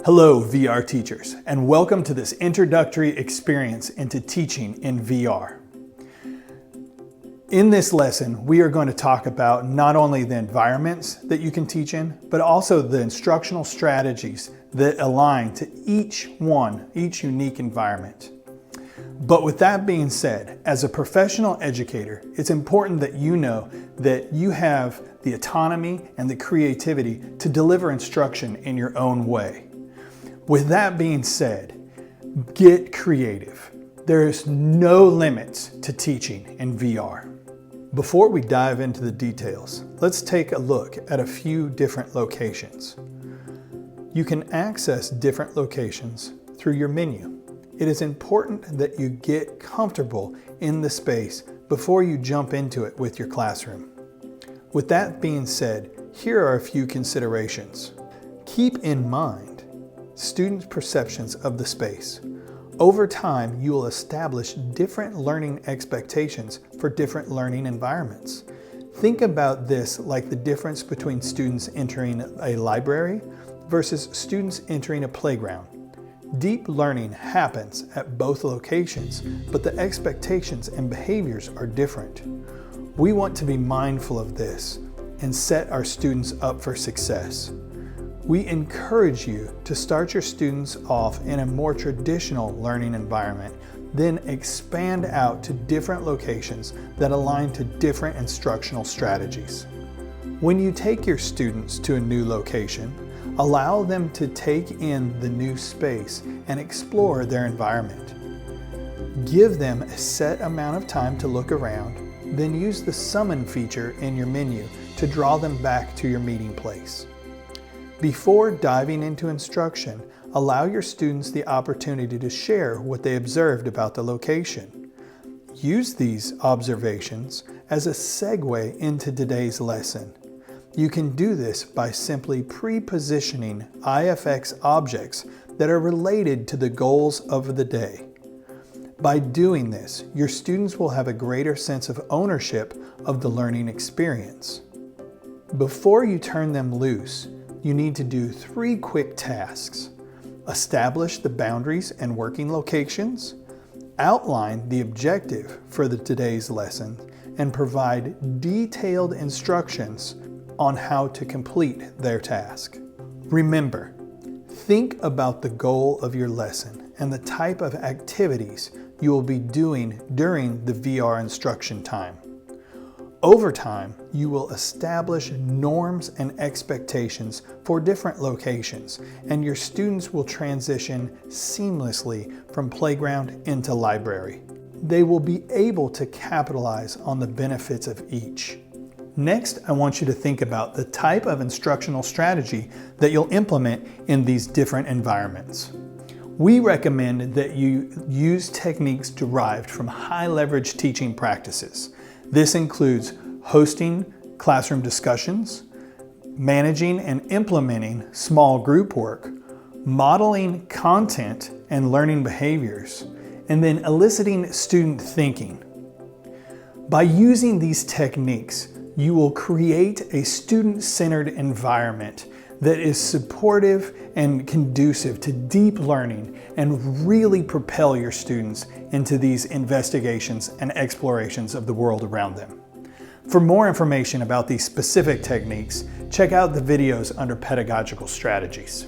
Hello, VR teachers, and welcome to this introductory experience into teaching in VR. In this lesson, we are going to talk about not only the environments that you can teach in, but also the instructional strategies that align to each unique environment. But with that being said, as a professional educator, it's important that you know that you have the autonomy and the creativity to deliver instruction in your own way. With that being said, get creative. There is no limits to teaching in VR. Before we dive into the details, let's take a look at a few different locations. You can access different locations through your menu. It is important that you get comfortable in the space before you jump into it with your classroom. With that being said, here are a few considerations. Keep in mind students' perceptions of the space. Over time, you will establish different learning expectations for different learning environments. Think about this like the difference between students entering a library versus students entering a playground. Deep learning happens at both locations, but the expectations and behaviors are different. We want to be mindful of this and set our students up for success. We encourage you to start your students off in a more traditional learning environment, then expand out to different locations that align to different instructional strategies. When you take your students to a new location, allow them to take in the new space and explore their environment. Give them a set amount of time to look around, then use the summon feature in your menu to draw them back to your meeting place. Before diving into instruction, allow your students the opportunity to share what they observed about the location. Use these observations as a segue into today's lesson. You can do this by simply pre-positioning IFX objects that are related to the goals of the day. By doing this, your students will have a greater sense of ownership of the learning experience. Before you turn them loose, you need to do 3 quick tasks. Establish the boundaries and working locations, outline the objective for today's lesson, and provide detailed instructions on how to complete their task. Remember, think about the goal of your lesson and the type of activities you will be doing during the VR instruction time. Over time, you will establish norms and expectations for different locations, and your students will transition seamlessly from playground into library. They will be able to capitalize on the benefits of each. Next, I want you to think about the type of instructional strategy that you'll implement in these different environments. We recommend that you use techniques derived from high-leverage teaching practices. This includes hosting classroom discussions, managing and implementing small group work, modeling content and learning behaviors, and then eliciting student thinking. By using these techniques, you will create a student-centered environment that is supportive and conducive to deep learning and really propel your students into these investigations and explorations of the world around them. For more information about these specific techniques, check out the videos under Pedagogical Strategies.